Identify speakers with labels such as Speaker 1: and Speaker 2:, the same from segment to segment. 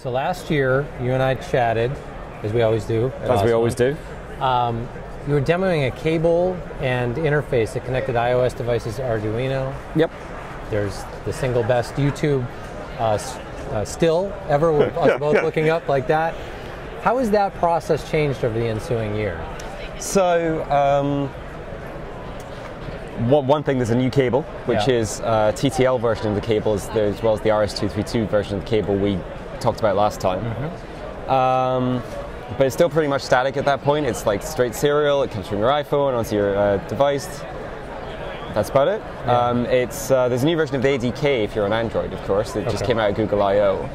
Speaker 1: So last year, you and I chatted, as we always do.
Speaker 2: As we always do.
Speaker 1: You were demoing a cable and interface that connected iOS devices to Arduino.
Speaker 2: Yep.
Speaker 1: There's the single best YouTube still ever with us both looking up like that. How has that process changed over the ensuing year?
Speaker 2: So, one thing, there's a new cable, which is TTL version of the cable, as well as the RS-232 version of the cable we talked about last time. But it's still pretty much static at that point. It's like straight serial. It comes from your iPhone onto your device. That's about it. There's a new version of the ADK if you're on Android, of course. It just came out of Google I/O.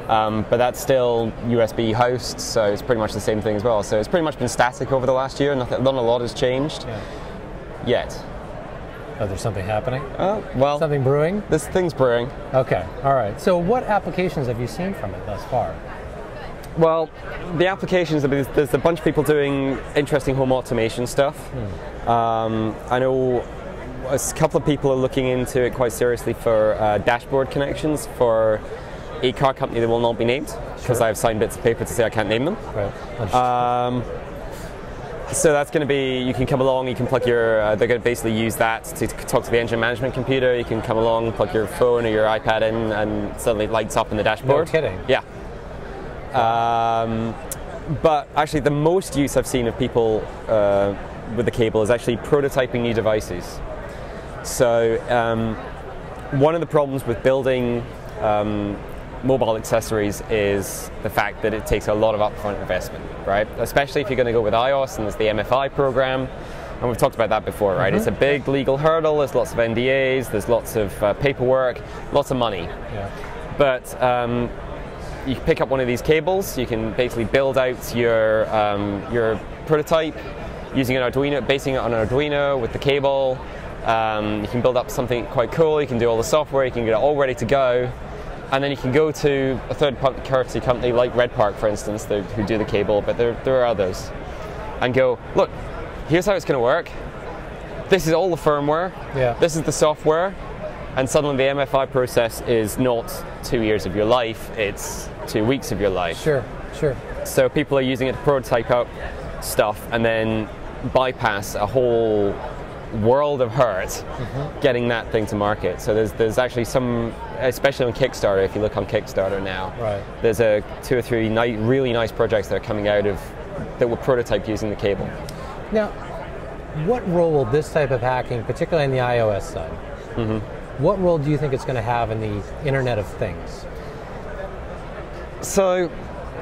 Speaker 2: But that's still USB host, so it's pretty much the same thing as well. So it's pretty much been static over the last year. Not a lot has changed yet.
Speaker 1: Oh, there's something happening?
Speaker 2: Well,
Speaker 1: something brewing?
Speaker 2: This thing's brewing.
Speaker 1: Okay, all right. So what applications have you seen from it thus far?
Speaker 2: Well, the applications, there's a bunch of people doing interesting home automation stuff. I know a couple of people are looking into it quite seriously for dashboard connections for a car company that will not be named, because I've signed bits of paper to say I can't name them. Right. So that's going to be, you can come along, you can plug your, they're going to basically use that to talk to the engine management computer. You can come along, plug your phone or your iPad in, and suddenly it lights up in the dashboard.
Speaker 1: No kidding.
Speaker 2: Yeah. But actually the most use I've seen of people with the cable is actually prototyping new devices. So one of the problems with building mobile accessories is the fact that it takes a lot of upfront investment, right? Especially if you're going to go with iOS and there's the MFI program, and we've talked about that before, right? It's a big legal hurdle, there's lots of NDAs, there's lots of paperwork, lots of money. But you pick up one of these cables, you can basically build out your prototype using an Arduino, basing it on an Arduino with the cable. You can build up something quite cool, you can do all the software, you can get it all ready to go. And then you can go to a third-party company like Redpark, for instance, who do the cable, but there are others, and go, look, here's how it's going to work. This is all the firmware. This is the software. And suddenly the MFI process is not 2 years of your life, it's 2 weeks of your life. Sure. So people are using it to prototype out stuff and then bypass a whole world of hurt getting that thing to market. So there's actually some, especially on Kickstarter, if you look on Kickstarter now, there's 2 or 3 really nice projects that are coming out of that will prototype using the cable.
Speaker 1: Now, what role will this type of hacking, particularly on the iOS side, what role do you think it's going to have in the Internet of Things?
Speaker 2: So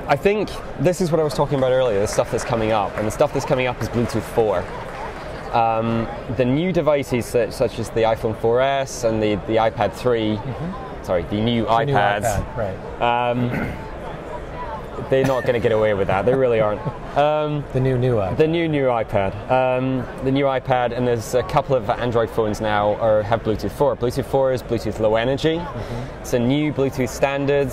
Speaker 2: I think this is what I was talking about earlier, the stuff that's coming up, and the stuff that's coming up is Bluetooth 4. The new devices such as the iPhone 4S and the iPad 3, sorry, the new iPads, they're not going to get away with that. They really aren't.
Speaker 1: The new iPad.
Speaker 2: The new iPad. The new iPad, and there's a couple of Android phones now have Bluetooth 4. Bluetooth 4 is Bluetooth Low Energy. It's a new Bluetooth standard,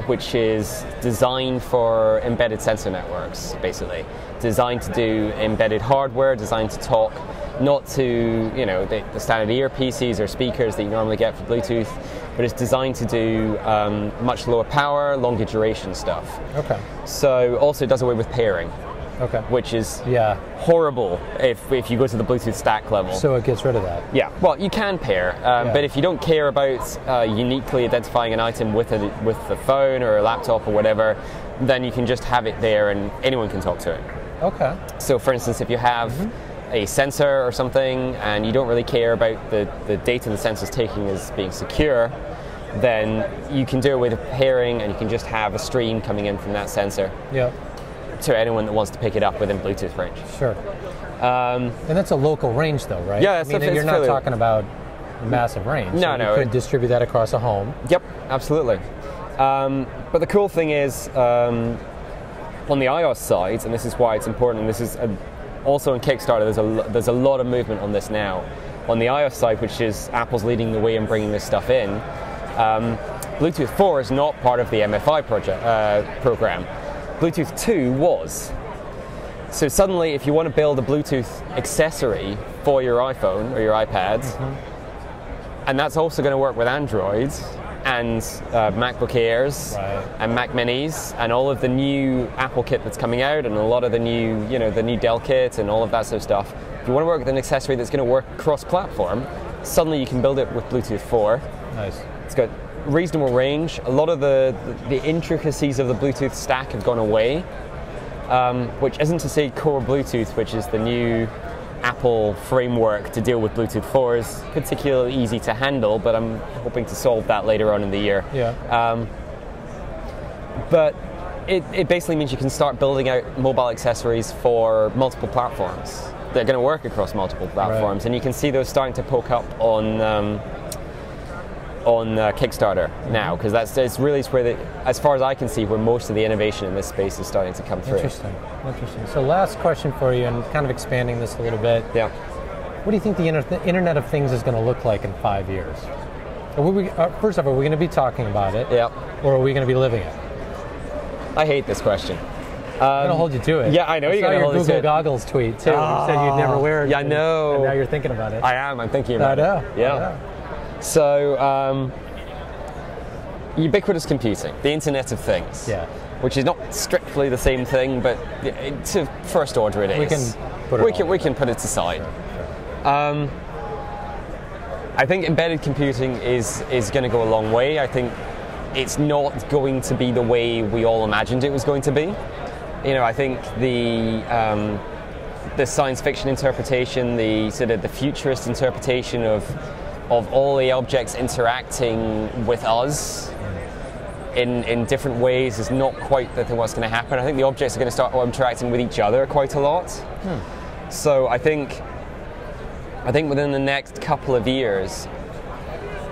Speaker 2: which is designed for embedded sensor networks, basically. Designed to do embedded hardware, designed to talk not to the standard earpieces or speakers that you normally get for Bluetooth, but it's designed to do much lower power, longer duration stuff. So also it does away with pairing, which is horrible if you go to the Bluetooth stack level.
Speaker 1: So it gets rid of that.
Speaker 2: Yeah, well, you can pair, but if you don't care about uniquely identifying an item with the phone or a laptop or whatever, then you can just have it there and anyone can talk to it. So for instance, if you have a sensor or something and you don't really care about the data the sensor's taking as being secure, then you can do it with a pairing and you can just have a stream coming in from that sensor to anyone that wants to pick it up within Bluetooth range.
Speaker 1: And that's a local range though, right?
Speaker 2: Yeah,
Speaker 1: I mean, you're not talking about massive range.
Speaker 2: No,
Speaker 1: so you could distribute that across a home.
Speaker 2: Yep, absolutely. But the cool thing is, on the iOS side, and this is why it's important, and this is also on Kickstarter, there's a lot of movement on this now. On the iOS side, which is Apple's leading the way in bringing this stuff in, Bluetooth 4 is not part of the MFI program. Bluetooth 2 was. So suddenly, if you want to build a Bluetooth accessory for your iPhone or your iPad, and that's also going to work with Android, and MacBook Airs and Mac Minis and all of the new Apple kit that's coming out and a lot of the new, the new Dell kit and all of that sort of stuff. If you want to work with an accessory that's going to work cross-platform, suddenly you can build it with Bluetooth 4.
Speaker 1: Nice.
Speaker 2: It's got reasonable range. A lot of the intricacies of the Bluetooth stack have gone away, which isn't to say Core Bluetooth, which is the new Apple framework to deal with Bluetooth 4, is particularly easy to handle, but I'm hoping to solve that later on in the year.
Speaker 1: Yeah.
Speaker 2: But it basically means you can start building out mobile accessories for multiple platforms. They're going to work across multiple platforms, and you can see those starting to poke up on Kickstarter now, because it's really where, as far as I can see, where most of the innovation in this space is starting to come through.
Speaker 1: Interesting. So last question for you, and kind of expanding this a little bit.
Speaker 2: Yeah.
Speaker 1: What do you think the Internet of Things is going to look like in 5 years? First off, are we going to be talking about it?
Speaker 2: Yeah.
Speaker 1: Or are we going to be living it?
Speaker 2: I hate this question.
Speaker 1: I'm going to hold you to it.
Speaker 2: Yeah, I know you're going to hold me to it.
Speaker 1: Google Goggles tweet, too. You said you'd never wear it.
Speaker 2: Yeah, I know.
Speaker 1: And now you're thinking about it.
Speaker 2: I am. I'm thinking about it.
Speaker 1: I know.
Speaker 2: Yeah. So, ubiquitous computing, the Internet of Things, which is not strictly the same thing, but to first order it is. We can put it aside. Sure. I think embedded computing is going to go a long way. I think it's not going to be the way we all imagined it was going to be. I think the science fiction interpretation, the sort of the futurist interpretation of all the objects interacting with us in different ways is not quite the thing what's going to happen. I think the objects are going to start interacting with each other quite a lot. So I think within the next couple of years,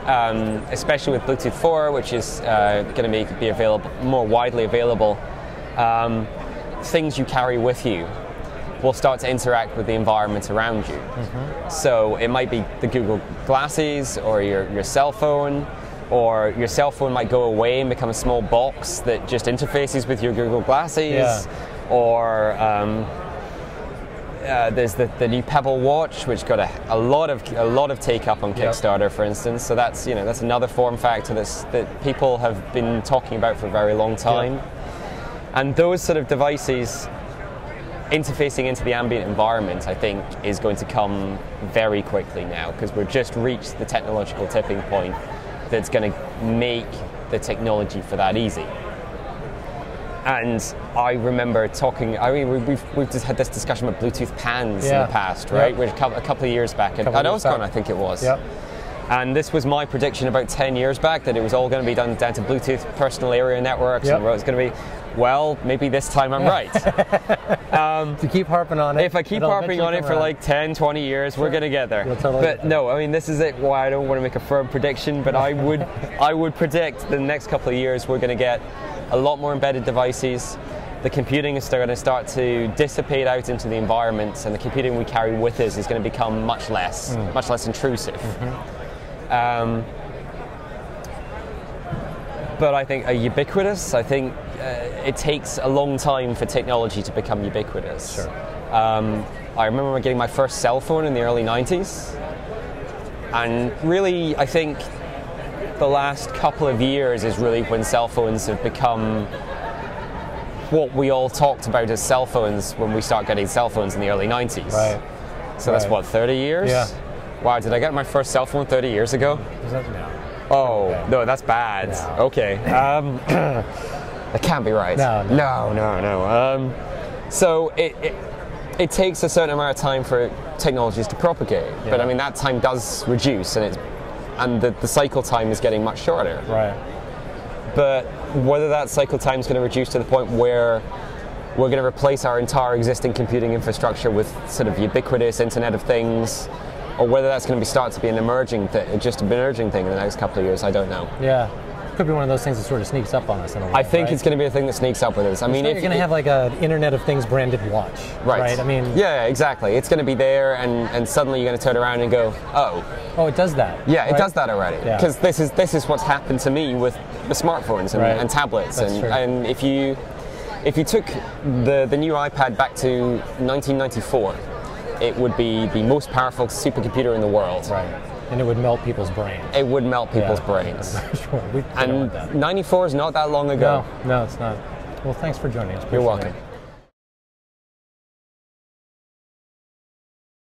Speaker 2: especially with Bluetooth 4, which is going to be available, more widely available, things you carry with you will start to interact with the environment around you. So it might be the Google glasses or your cell phone, or your cell phone might go away and become a small box that just interfaces with your Google glasses, or there's the new Pebble watch, which got a lot of take up on Kickstarter, for instance. So that's another form factor that people have been talking about for a very long time. And those sort of devices interfacing into the ambient environment, I think, is going to come very quickly now, because we've just reached the technological tipping point that's going to make the technology for that easy. And I remember we've just had this discussion about Bluetooth pans in the past, right? Which a couple of years back at OSCON, I think it was. And this was my prediction about 10 years back, that it was all going to be done down to Bluetooth personal area networks, and where it's going to be. Well, maybe this time I'm right.
Speaker 1: If you keep harping on it.
Speaker 2: If I keep harping on it for like 10, 20 years, we're going to get there. But no, I mean, this is it. Why I don't want to make a firm prediction, but I would predict the next couple of years we're going to get a lot more embedded devices. The computing is going to start to dissipate out into the environment, and the computing we carry with us is going to become much less intrusive. But I think ubiquitous. I think it takes a long time for technology to become ubiquitous.
Speaker 1: Sure.
Speaker 2: I remember getting my first cell phone in the early 90s, and really, I think the last couple of years is really when cell phones have become what we all talked about as cell phones when we start getting cell phones in the early 90s.
Speaker 1: Right.
Speaker 2: So that's what, 30 years?
Speaker 1: Yeah.
Speaker 2: Wow, did I get my first cell phone 30 years ago?
Speaker 1: Is that no?
Speaker 2: Oh, no, that's bad.
Speaker 1: No.
Speaker 2: Okay. That can't be right. No. So it takes a certain amount of time for technologies to propagate. Yeah. But I mean, that time does reduce, and the cycle time is getting much shorter.
Speaker 1: Right.
Speaker 2: But whether that cycle time is going to reduce to the point where we're going to replace our entire existing computing infrastructure with sort of ubiquitous Internet of Things, or whether that's going to start to be an emerging thing in the next couple of years, I don't know.
Speaker 1: Yeah. Could be one of those things that sort of sneaks up on us in a way.
Speaker 2: I think it's going to be a thing that sneaks up with us. I mean,
Speaker 1: if you're going to have like an Internet of Things branded watch, right? I mean,
Speaker 2: yeah, exactly. It's going to be there, and suddenly you're going to turn around and go, oh,
Speaker 1: it does that.
Speaker 2: Yeah, it does that already. Because this is what's happened to me with smartphones and tablets. And if you took the new iPad back to 1994, it would be the most powerful supercomputer in the world.
Speaker 1: Right. And it would melt people's brains.
Speaker 2: It would melt people's brains.
Speaker 1: Sure. We don't want that.
Speaker 2: And 94 is not that long ago.
Speaker 1: No, it's not. Well, thanks for joining us.
Speaker 2: You're
Speaker 1: Appreciate
Speaker 2: welcome.
Speaker 1: it.